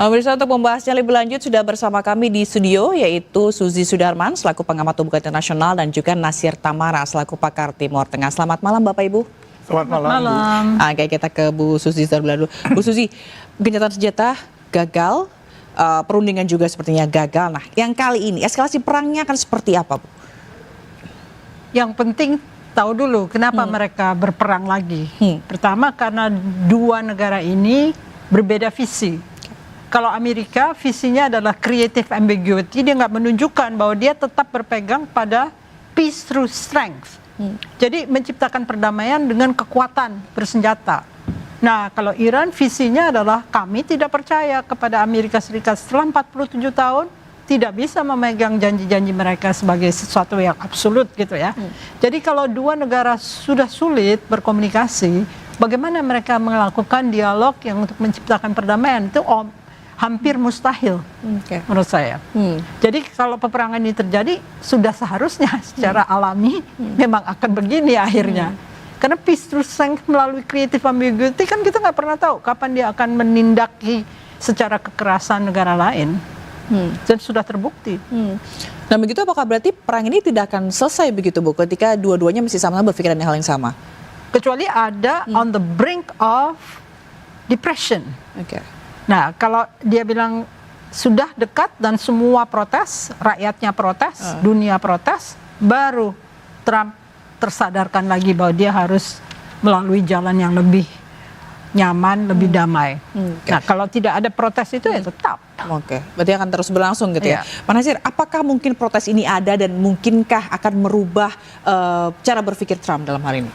Pemirsa, untuk membahasnya lebih lanjut sudah bersama kami di studio yaitu Suzy Sudarman selaku pengamat hubungan internasional dan juga Nasir Tamara selaku pakar Timur Tengah. Selamat malam Bapak Ibu. Selamat malam. Oke, kita ke Bu Suzy terlebih dulu. Bu Suzy, gencatan senjata gagal, perundingan juga sepertinya gagal. Nah, yang kali ini eskalasi perangnya akan seperti apa, Bu? Yang penting tahu dulu kenapa mereka berperang lagi. Pertama karena dua negara ini berbeda visi. Kalau Amerika visinya adalah creative ambiguity, dia nggak menunjukkan bahwa dia tetap berpegang pada peace through strength. Jadi menciptakan perdamaian dengan kekuatan bersenjata. Nah, kalau Iran visinya adalah kami tidak percaya kepada Amerika Serikat setelah 47 tahun tidak bisa memegang janji-janji mereka sebagai sesuatu yang absolut gitu ya. Jadi kalau dua negara sudah sulit berkomunikasi, bagaimana mereka melakukan dialog yang untuk menciptakan perdamaian itu hampir mustahil menurut saya. Jadi kalau peperangan ini terjadi sudah seharusnya secara alami memang akan begini akhirnya. Karena peace through strength melalui creative ambiguity kan kita nggak pernah tahu kapan dia akan menindaki secara kekerasan negara lain. Dan sudah terbukti. Nah begitu apakah berarti perang ini tidak akan selesai begitu Bu ketika dua-duanya masih sama-sama berpikiran hal yang sama? Kecuali ada on the brink of depression. Nah, kalau dia bilang sudah dekat dan semua protes, rakyatnya protes, dunia protes, baru Trump tersadarkan lagi bahwa dia harus melalui jalan yang lebih nyaman, lebih damai. Nah, kalau tidak ada protes itu ya tetap. Berarti akan terus berlangsung gitu ya. Pak Nasir, apakah mungkin protes ini ada dan mungkinkah akan merubah cara berpikir Trump dalam hal ini?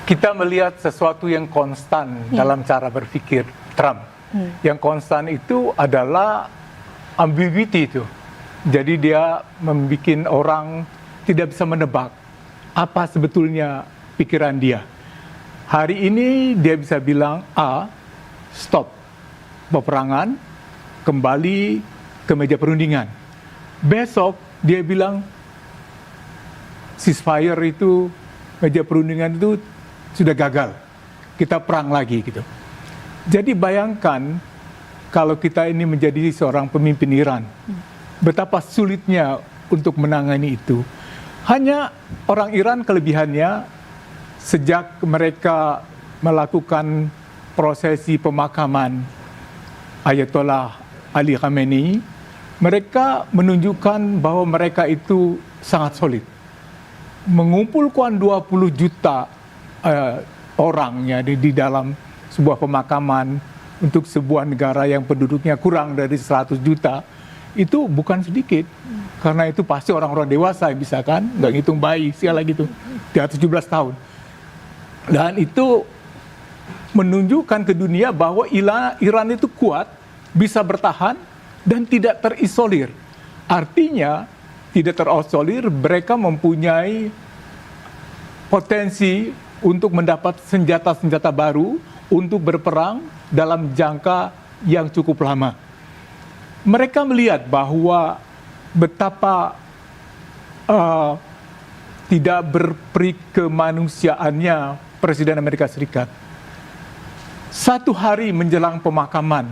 Kita melihat sesuatu yang konstan dalam cara berpikir Trump. Yang konstan itu adalah ambiguity itu. Jadi dia membuat orang tidak bisa menebak apa sebetulnya pikiran dia. Hari ini dia bisa bilang A, stop peperangan, kembali ke meja perundingan. Besok dia bilang ceasefire itu, meja perundingan itu sudah gagal. Kita perang lagi gitu. Jadi bayangkan kalau kita ini menjadi seorang pemimpin Iran, betapa sulitnya untuk menangani itu. Hanya orang Iran kelebihannya sejak mereka melakukan prosesi pemakaman Ayatollah Ali Khamenei, mereka menunjukkan bahwa mereka itu sangat solid. Mengumpulkan 20 juta orangnya di dalam sebuah pemakaman untuk sebuah negara yang penduduknya kurang dari 100 juta, itu bukan sedikit. Karena itu pasti orang-orang dewasa bisa kan, nggak ngitung bayi, segala gitu, di atas 17 tahun. Dan itu menunjukkan ke dunia bahwa Iran itu kuat, bisa bertahan, dan tidak terisolir. Artinya, tidak terisolir, mereka mempunyai potensi untuk mendapat senjata-senjata baru, untuk berperang dalam jangka yang cukup lama. Mereka melihat bahwa betapa tidak berperi kemanusiaannya Presiden Amerika Serikat. Satu hari menjelang pemakaman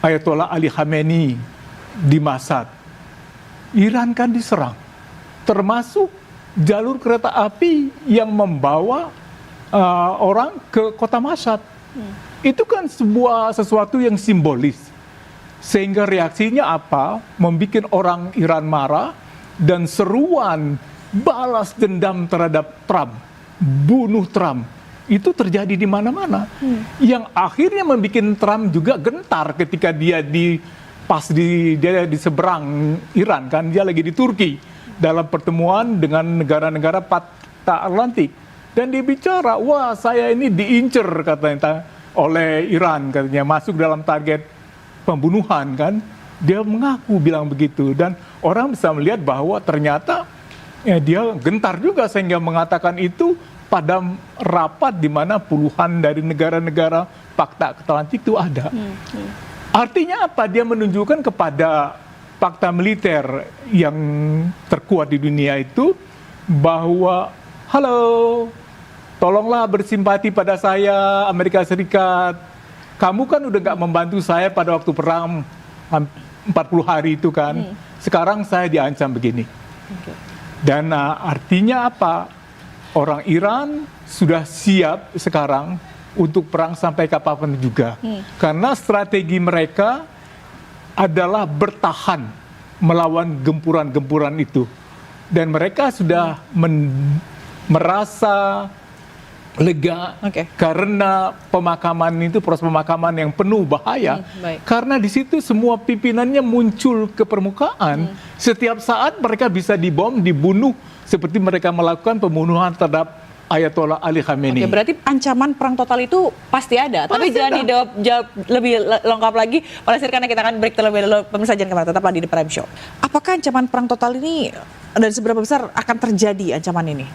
Ayatollah Ali Khamenei di Mashhad, Iran kan diserang, termasuk jalur kereta api yang membawa orang ke kota Mashhad. Itu kan sesuatu yang simbolis. Sehingga reaksinya apa? Membuat orang Iran marah dan seruan balas dendam terhadap Trump, bunuh Trump. Itu terjadi di mana-mana. Yang akhirnya membuat Trump juga gentar ketika dia di seberang Iran kan, dia lagi di Turki dalam pertemuan dengan negara-negara Fakta Atlantik. Dan dia bicara, wah saya ini diincer katanya oleh Iran, katanya masuk dalam target pembunuhan kan. Dia mengaku bilang begitu dan orang bisa melihat bahwa ternyata ya, dia gentar juga sehingga mengatakan itu pada rapat di mana puluhan dari negara-negara Fakta Atlantik itu ada. Artinya apa? Dia menunjukkan kepada fakta militer yang terkuat di dunia itu bahwa halo, tolonglah bersimpati pada saya Amerika Serikat. kamu kan udah nggak membantu saya pada waktu perang 40 hari itu kan. Sekarang saya diancam begini. Dan artinya apa? Orang Iran sudah siap sekarang untuk perang sampai kapanpun juga. Karena strategi mereka adalah bertahan melawan gempuran-gempuran itu. Dan mereka sudah merasa lega karena pemakaman itu, proses pemakaman yang penuh bahaya. Karena di situ semua pimpinannya muncul ke permukaan. Setiap saat mereka bisa dibom, dibunuh, seperti mereka melakukan pembunuhan terhadap Ayatollah Ali Khamenei. Berarti ancaman perang total itu pasti ada. Tapi jangan dijawab lebih lengkap lagi. Oleh karena kita akan break terlebih dahulu. Pemirsa jangan kemana, tetaplah di The Prime Show. Apakah ancaman perang total ini dan seberapa besar akan terjadi ancaman ini?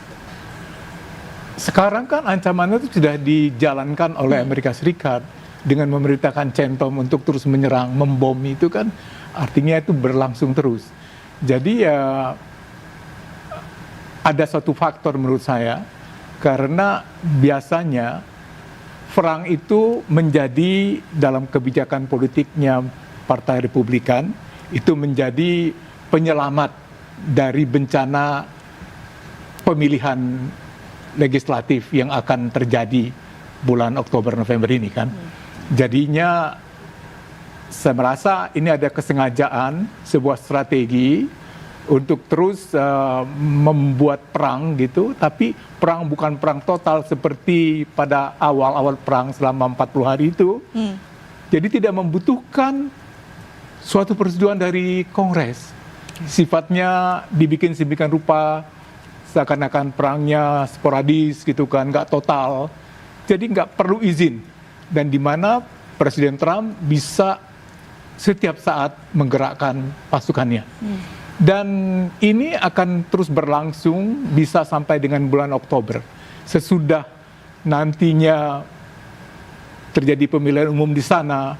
Sekarang kan ancamannya itu sudah dijalankan oleh Amerika Serikat dengan memerintahkan CENTOM untuk terus menyerang, membom itu kan artinya itu berlangsung terus. Jadi ya ada satu faktor menurut saya, karena biasanya perang itu menjadi dalam kebijakan politiknya Partai Republikan itu menjadi penyelamat dari bencana pemilihan legislatif yang akan terjadi bulan Oktober-November ini kan. Jadinya saya merasa ini ada kesengajaan, sebuah strategi untuk terus membuat perang gitu, tapi perang bukan perang total seperti pada awal-awal perang selama 40 hari itu. Jadi tidak membutuhkan suatu persetujuan dari Kongres. Sifatnya dibikin sedemikian rupa, seakan-akan perangnya sporadis gitu kan, nggak total. Jadi nggak perlu izin. Dan di mana Presiden Trump bisa setiap saat menggerakkan pasukannya. Dan ini akan terus berlangsung bisa sampai dengan bulan Oktober. Sesudah nantinya terjadi pemilihan umum di sana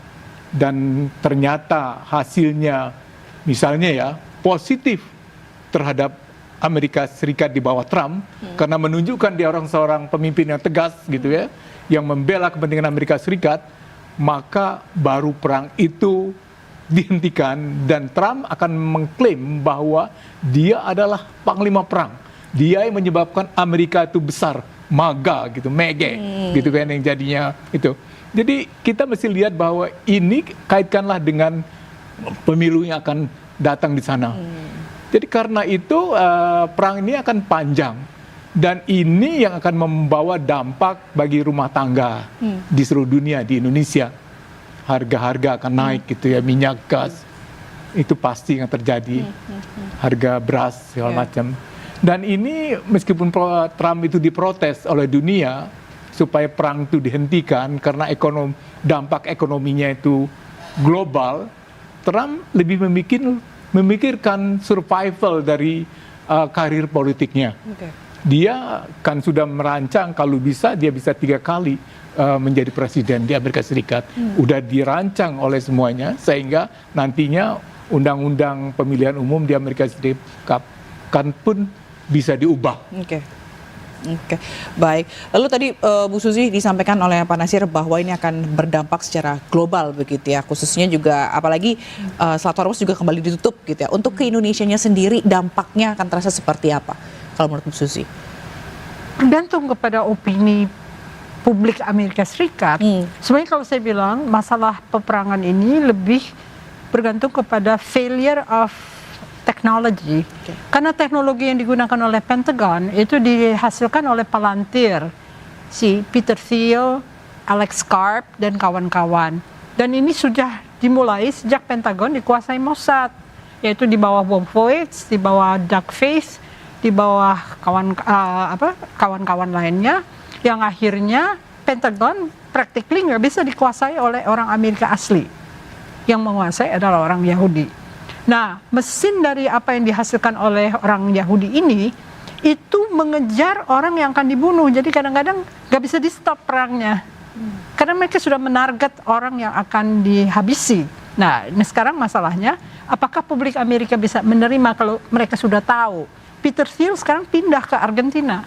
dan ternyata hasilnya misalnya ya positif terhadap Amerika Serikat di bawah Trump, karena menunjukkan dia seorang pemimpin yang tegas gitu ya, yang membela kepentingan Amerika Serikat, maka baru perang itu dihentikan dan Trump akan mengklaim bahwa dia adalah panglima perang. Dia yang menyebabkan Amerika itu besar, maga gitu, mege gitu kan yang jadinya itu. Jadi kita mesti lihat bahwa ini kaitkanlah dengan pemilu yang akan datang di sana. Jadi karena itu perang ini akan panjang dan ini yang akan membawa dampak bagi rumah tangga di seluruh dunia, di Indonesia. Harga-harga akan naik gitu ya, minyak, gas, itu pasti yang terjadi. Harga beras segala macam. Dan ini meskipun Trump itu diprotes oleh dunia supaya perang itu dihentikan karena dampak ekonominya itu global, Trump lebih memikirkan survival dari karir politiknya. Dia kan sudah merancang kalau bisa dia bisa 3 kali menjadi presiden di Amerika Serikat. Udah dirancang oleh semuanya sehingga nantinya undang-undang pemilihan umum di Amerika Serikat kan pun bisa diubah. Oke, baik. Lalu tadi Bu Suzy disampaikan oleh Pak Nasir bahwa ini akan berdampak secara global begitu ya, khususnya juga apalagi Selat Hormuz juga kembali ditutup gitu ya. Untuk ke Indonesianya sendiri dampaknya akan terasa seperti apa kalau menurut Bu Suzy? Tergantung kepada opini publik Amerika Serikat. Sebenarnya kalau saya bilang masalah peperangan ini lebih bergantung kepada failure of technology. Karena teknologi yang digunakan oleh Pentagon itu dihasilkan oleh Palantir, si Peter Thiel, Alex Karp, dan kawan-kawan. Dan ini sudah dimulai sejak Pentagon dikuasai Mossad, yaitu di bawah Wolfowitz, di bawah Doug Face, di bawah kawan-kawan lainnya, yang akhirnya Pentagon practically nggak bisa dikuasai oleh orang Amerika asli. Yang menguasai adalah orang Yahudi. Nah, mesin dari apa yang dihasilkan oleh orang Yahudi ini itu mengejar orang yang akan dibunuh. Jadi kadang-kadang nggak bisa di stop perangnya. Karena mereka sudah menarget orang yang akan dihabisi. Nah, ini sekarang masalahnya, apakah publik Amerika bisa menerima kalau mereka sudah tahu? Peter Thiel sekarang pindah ke Argentina.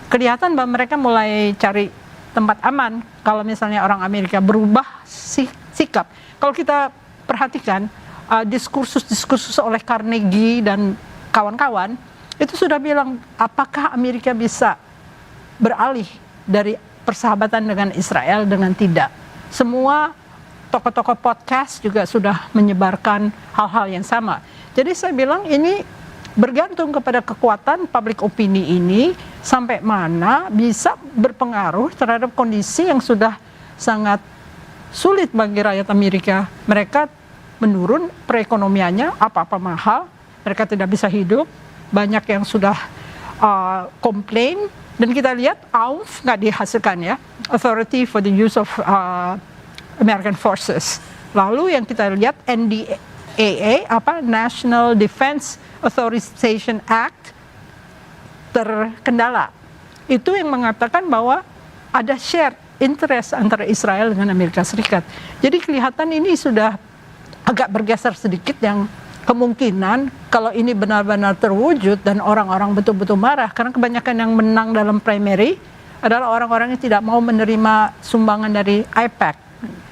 Kelihatan bahwa mereka mulai cari tempat aman kalau misalnya orang Amerika berubah sikap. Kalau kita perhatikan diskursus oleh Carnegie dan kawan-kawan itu sudah bilang apakah Amerika bisa beralih dari persahabatan dengan Israel dengan tidak. Semua tokoh-tokoh podcast juga sudah menyebarkan hal-hal yang sama. Jadi saya bilang ini bergantung kepada kekuatan public opini ini sampai mana bisa berpengaruh terhadap kondisi yang sudah sangat sulit bagi rakyat Amerika. Mereka menurun perekonomiannya, apa-apa mahal, mereka tidak bisa hidup, banyak yang sudah komplain, dan kita lihat AUF nggak dihasilkan ya, Authority for the Use of American Forces. Lalu yang kita lihat NDAA, National Defense Authorization Act terkendala. Itu yang mengatakan bahwa ada shared interest antara Israel dengan Amerika Serikat. Jadi kelihatan ini sudah agak bergeser sedikit, yang kemungkinan kalau ini benar-benar terwujud dan orang-orang betul-betul marah, karena kebanyakan yang menang dalam primary adalah orang-orang yang tidak mau menerima sumbangan dari AIPAC.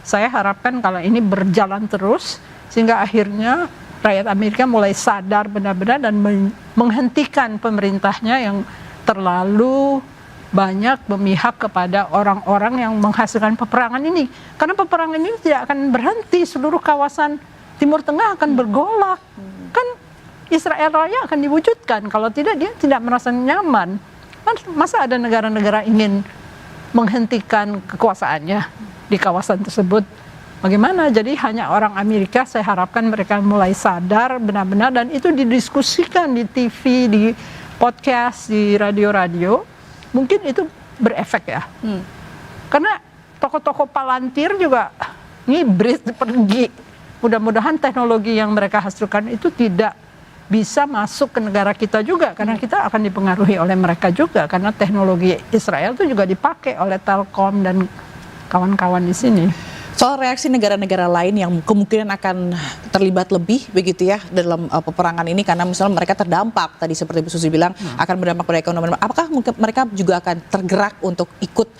Saya harapkan kalau ini berjalan terus, sehingga akhirnya rakyat Amerika mulai sadar benar-benar dan menghentikan pemerintahnya yang terlalu banyak memihak kepada orang-orang yang menghasilkan peperangan ini. Karena peperangan ini tidak akan berhenti, seluruh kawasan Timur Tengah akan bergolak. Kan Israel Raya akan diwujudkan, kalau tidak dia tidak merasa nyaman. Masa ada negara-negara ingin menghentikan kekuasaannya di kawasan tersebut? Bagaimana? Jadi hanya orang Amerika, saya harapkan mereka mulai sadar benar-benar, dan itu didiskusikan di TV, di podcast, di radio-radio. Mungkin itu berefek ya. Karena tokoh-tokoh Palantir juga ngibrit pergi. Mudah-mudahan teknologi yang mereka hasilkan itu tidak bisa masuk ke negara kita juga, karena kita akan dipengaruhi oleh mereka juga, karena teknologi Israel itu juga dipakai oleh Telkom dan kawan-kawan di sini. Soal reaksi negara-negara lain yang kemungkinan akan terlibat lebih begitu ya dalam peperangan ini, karena misalnya mereka terdampak tadi seperti Bu Susi bilang akan berdampak pada ekonomi. Apakah mereka juga akan tergerak untuk ikut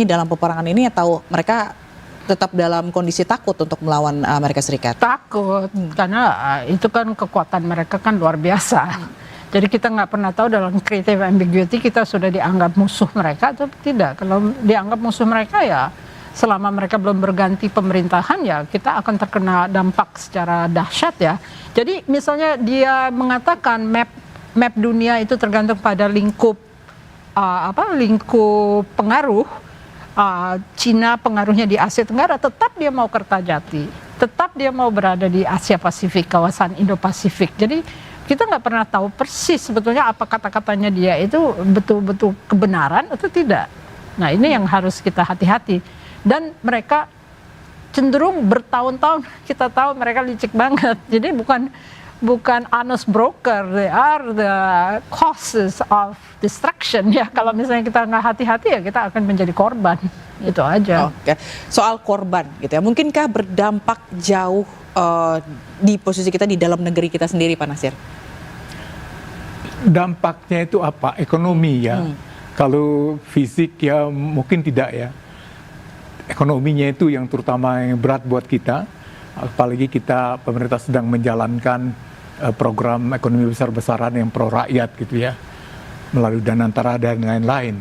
dalam peperangan ini, atau mereka tetap dalam kondisi takut untuk melawan Amerika Serikat? Takut, karena itu kan kekuatan mereka kan luar biasa. Jadi kita nggak pernah tahu dalam creative ambiguity kita sudah dianggap musuh mereka atau tidak. Kalau dianggap musuh mereka ya, selama mereka belum berganti pemerintahan ya kita akan terkena dampak secara dahsyat ya. Jadi misalnya dia mengatakan map dunia itu tergantung pada lingkup pengaruh. Cina pengaruhnya di Asia Tenggara, tetap dia mau Kertajati, tetap dia mau berada di Asia Pasifik, kawasan Indo-Pasifik. Jadi kita nggak pernah tahu persis sebetulnya apa kata-katanya dia itu betul-betul kebenaran atau tidak. Nah ini yang harus kita hati-hati. Dan mereka cenderung bertahun-tahun, kita tahu mereka licik banget. Jadi bukan honest broker, they are the causes of destruction ya. Kalau misalnya kita nggak hati-hati ya kita akan menjadi korban. Itu aja. Oke. Soal korban gitu ya, mungkinkah berdampak jauh di posisi kita di dalam negeri kita sendiri, Pak Nasir? Dampaknya itu apa? Ekonomi ya. Kalau fisik ya mungkin tidak ya. Ekonominya itu yang terutama yang berat buat kita. Apalagi pemerintah sedang menjalankan program ekonomi besar-besaran yang pro rakyat gitu ya, melalui Danantara dan lain-lain.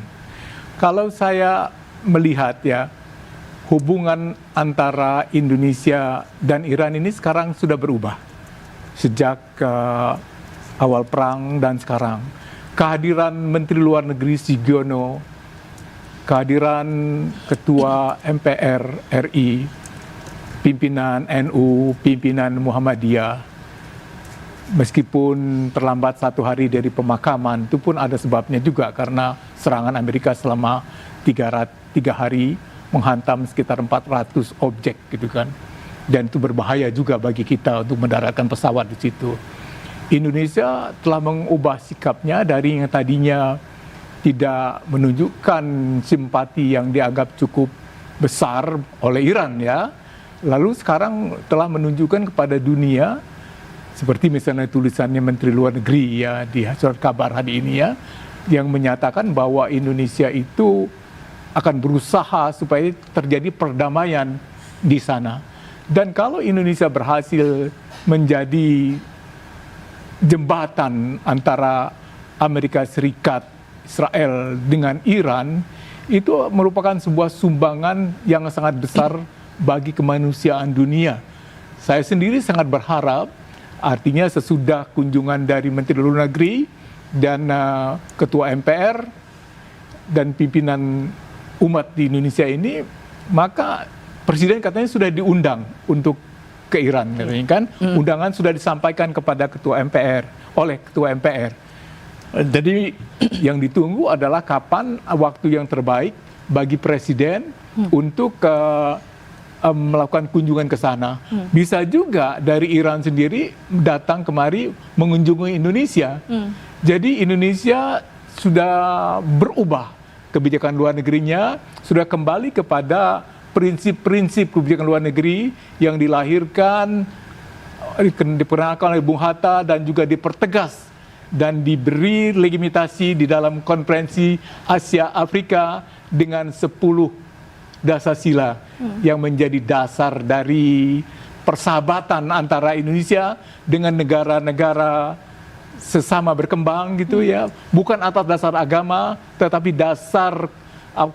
Kalau saya melihat ya, hubungan antara Indonesia dan Iran ini sekarang sudah berubah sejak awal perang dan sekarang. Kehadiran Menteri Luar Negeri Sugiono, kehadiran Ketua MPR RI, pimpinan NU, pimpinan Muhammadiyah, meskipun terlambat 1 hari dari pemakaman, itu pun ada sebabnya juga, karena serangan Amerika selama 3 hari menghantam sekitar 400 objek gitu kan, dan itu berbahaya juga bagi kita untuk mendaratkan pesawat di situ. Indonesia telah mengubah sikapnya dari yang tadinya tidak menunjukkan simpati yang dianggap cukup besar oleh Iran ya, lalu sekarang telah menunjukkan kepada dunia, seperti misalnya tulisannya Menteri Luar Negeri ya di surat kabar hari ini ya, yang menyatakan bahwa Indonesia itu akan berusaha supaya terjadi perdamaian di sana. Dan kalau Indonesia berhasil menjadi jembatan antara Amerika Serikat, Israel dengan Iran, itu merupakan sebuah sumbangan yang sangat besar bagi kemanusiaan dunia. Saya sendiri sangat berharap, artinya sesudah kunjungan dari Menteri Luar Negeri dan Ketua MPR dan pimpinan umat di Indonesia ini, maka Presiden katanya sudah diundang untuk ke Iran, kan? Undangan sudah disampaikan kepada Ketua MPR, oleh Ketua MPR. Jadi yang ditunggu adalah kapan waktu yang terbaik bagi Presiden untuk melakukan kunjungan ke sana. Bisa juga dari Iran sendiri datang kemari mengunjungi Indonesia. Jadi Indonesia sudah berubah kebijakan luar negerinya, sudah kembali kepada prinsip-prinsip kebijakan luar negeri yang dilahirkan, diperkenalkan oleh Bung Hatta dan juga dipertegas dan diberi legitimasi di dalam konferensi Asia Afrika dengan 10 dasar sila yang menjadi dasar dari persahabatan antara Indonesia dengan negara-negara sesama berkembang gitu ya, bukan atas dasar agama tetapi dasar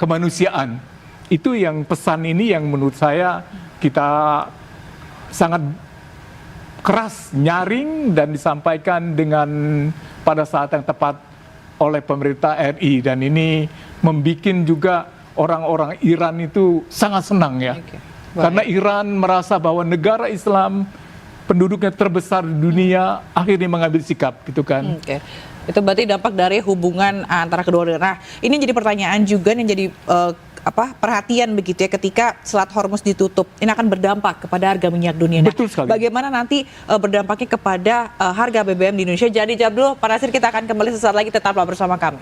kemanusiaan. Itu yang pesan ini yang menurut saya kita sangat keras nyaring dan disampaikan dengan pada saat yang tepat oleh pemerintah RI, dan ini membuat juga orang-orang Iran itu sangat senang ya. Karena Iran merasa bahwa negara Islam penduduknya terbesar di dunia akhirnya mengambil sikap gitu kan. Itu berarti dampak dari hubungan antara kedua negara. Nah, ini jadi pertanyaan juga yang jadi perhatian begitu ya, ketika Selat Hormuz ditutup, ini akan berdampak kepada harga minyak dunia. Betul sekali. Bagaimana nanti berdampaknya kepada harga BBM di Indonesia? Jadi jawab dulu, Pak Nasir, kita akan kembali sesaat lagi, tetaplah bersama kami.